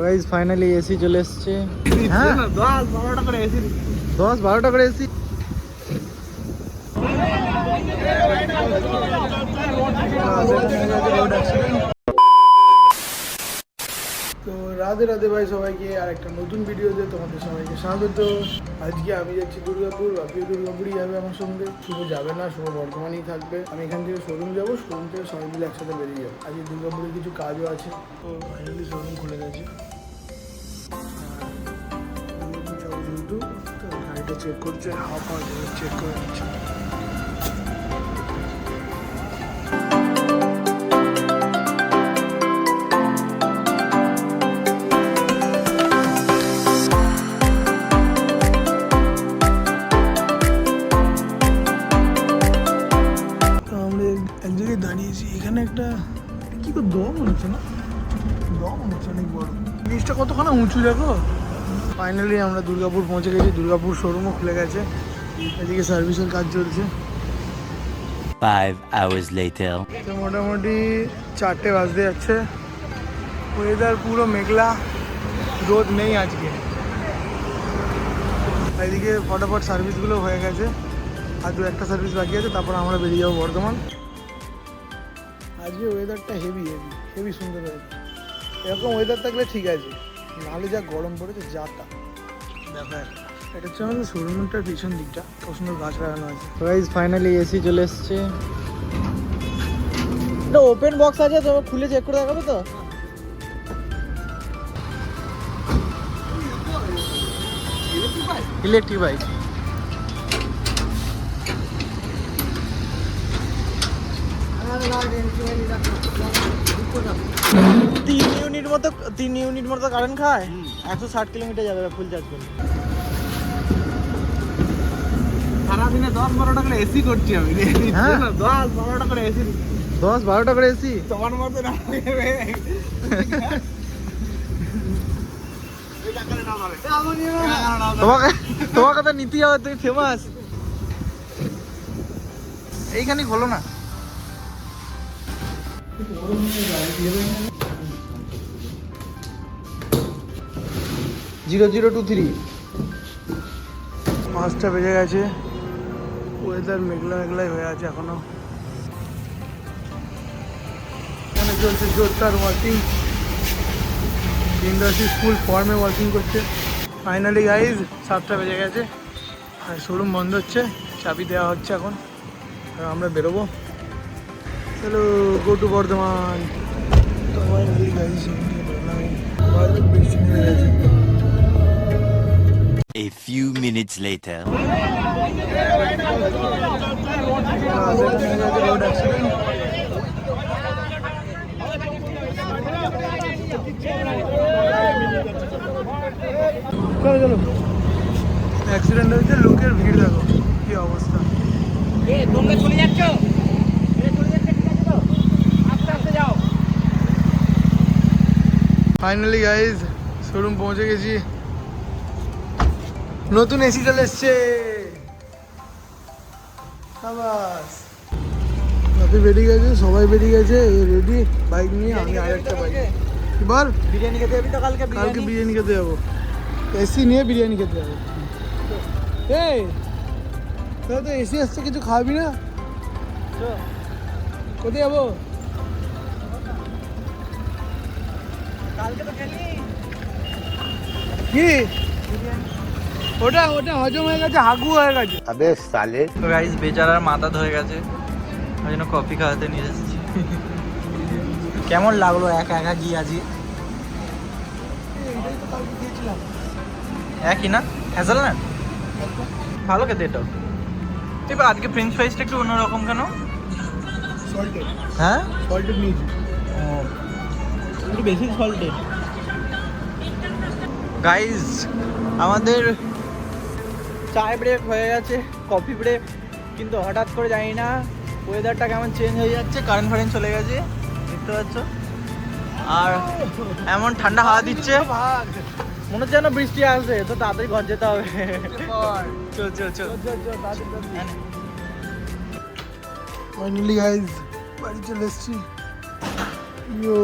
Guys finally AC চলে এসেছে। হ্যাঁ 10-12টা করে এসি, 10-12টা করে এসি। তো রাধে রাধে ভাই সবাইকে আর একটা নতুন ভিডিওতে তোমাদের সবাইকে স্বাগত। আজকে আমি যাচ্ছি দুর্গাপুর, বাপিও দুর্গাপুরই যাবে আমার সঙ্গে। শুভ যাবে না, শুভ বর্ধমানেই থাকবে। আমি এখান থেকে শোরুম যাবো, শোরুম থেকে সবাই মিলে একসাথে বেরিয়ে যাবো। আজকে দুর্গাপুরে কিছু কাজও আছে, তো ফাইনালি শোরুম খুলে গেছে। যেহেতু তো গাড়িটা চেক করছে, হাফ চেক করে নিচ্ছে। এক জায়গায় দাঁড়িয়েছি, এখানে একটা কি করে দম হচ্ছে না, দম হচ্ছে অনেক বড়। জিনিসটা কতখানি উঁচু দেখো। ফাইনালি আমরা দুর্গাপুর পৌঁছে গেছি, দুর্গাপুর শোরুমও খুলে গেছে। এদিকে সার্ভিসের কাজ চলছে। 5 hours later. তো মোটামুটি 4টে বাজতে যাচ্ছে। ওয়েদার পুরো মেঘলা, রোদ নেই আজকে। এদিকে ফটাফট সার্ভিসগুলো হয়ে গেছে, আর একটা সার্ভিস বাকি আছে, তারপর আমরা বেরিয়ে যাবো বর্ধমান। আজকে ওয়েদারটা হেভি হেভি হেভি সুন্দর হয়েছে। এরকম ওয়েদার থাকলে ঠিক আছে, নাহলে যা গরম পড়েছে যাটা দেখা। এটা হচ্ছে আমাদের শোরুমটার পিছন দিকটা, কত সুন্দর গাছ লাগানো আছে। গাইস ফাইনালি এসি চলে এসছে। এটা ওপেন বক্স আছে, তোমার খুলে চেক করে দেখাবে তো। Electric bike. তিন ইউনিট মতো কারেন্ট খায়, 160 কিলোমিটার যাবে ফুল চার্জ করলে। সারাদিনে 10-12টা করে এসি করছি আমি। 10-12টা করে এসি, 10-12টা করে এসি তোমার মতো না। তোমাকে তো নিতে হবে, তুমি ফেমাস। এইখানে খোলো না। 0023 5টা বেজে গেছে। ওয়েদার মেঘলা মেঘলাই হয়ে আছে এখনো। এখানে চলছে জোরদার ওয়ার্কিং, ইন্ডাস্ট্রি ফুল ফর্মে ওয়ার্কিং করছে। ফাইনালি গাইজ 7টা বেজে গেছে, আর শোরুম বন্ধ হচ্ছে, চাবি দেওয়া হচ্ছে এখন, আর আমরা বেরোবো। চলো গো টু বর্ধমান। তো ফাইনালি গাইজ বৃষ্টি নেমে গেছে। A few minutes later. Road accident. চলো চলো, অ্যাক্সিডেন্ট হয়েছে, লোকের ভিড় দেখো কি অবস্থা। তোমরা চলে যাচ্ছ, আস্তে আস্তে যাও। ফাইনালি গাইজ শোরুম পৌঁছে গেছি। নতুন এসি চলে এসছে। আপনি বেরিয়ে গেছে, সবাই বেরিয়ে গেছে, রেডি বাইক নিয়ে। আমি আরেকটা বাইক। এবার বিরিয়ানি খেতে যাবি তো কালকে? কালকে বিরিয়ানি খেতে যাবো, এসি নিয়ে বিরিয়ানি খেতে যাবো। এই তোরা তো এসি আসছে, কিছু খাবি না? কোথায় যাবো? কালকে তো খেলি কি ওটা ওটা হজম হয়ে গেছে, হাগু হয়ে গেছে। अबे साले। তো গাইস বেচারার মাথা ধরে গেছে, ওই জন্য কফি খাওয়াতে নিয়ে এসেছি। কেমন লাগলো একা একা গিয়ে আজকে? একই না, হ্যাজেল না ভালো খেতে এটাও। এবার আজকে ফ্রেঞ্চ ফ্রাইসটা একটু অন্যরকম কেন? সল্টেড, হ্যাঁ সল্টেড নিয়েছি। একটু বেশি সল্টেড। গাইস আমাদের চায় ব্রেক হয়ে গেছে, কফি ব্রেক, কিন্তু হঠাৎ করে জানি না ওয়েদারটা কেমন চেঞ্জ হয়ে যাচ্ছে, কারেন্ট ফারেন্ট চলে গেছে দেখতে পাচ্ছ, আর এমন ঠান্ডা হাওয়া দিচ্ছে, মনে হচ্ছে যেন বৃষ্টি আসবে। তো তাড়াতাড়ি ঘর যেতে হবে। চল চল চল। ফাইনালি গাইজ বাড়ি চলে এসেছি। ইয়ো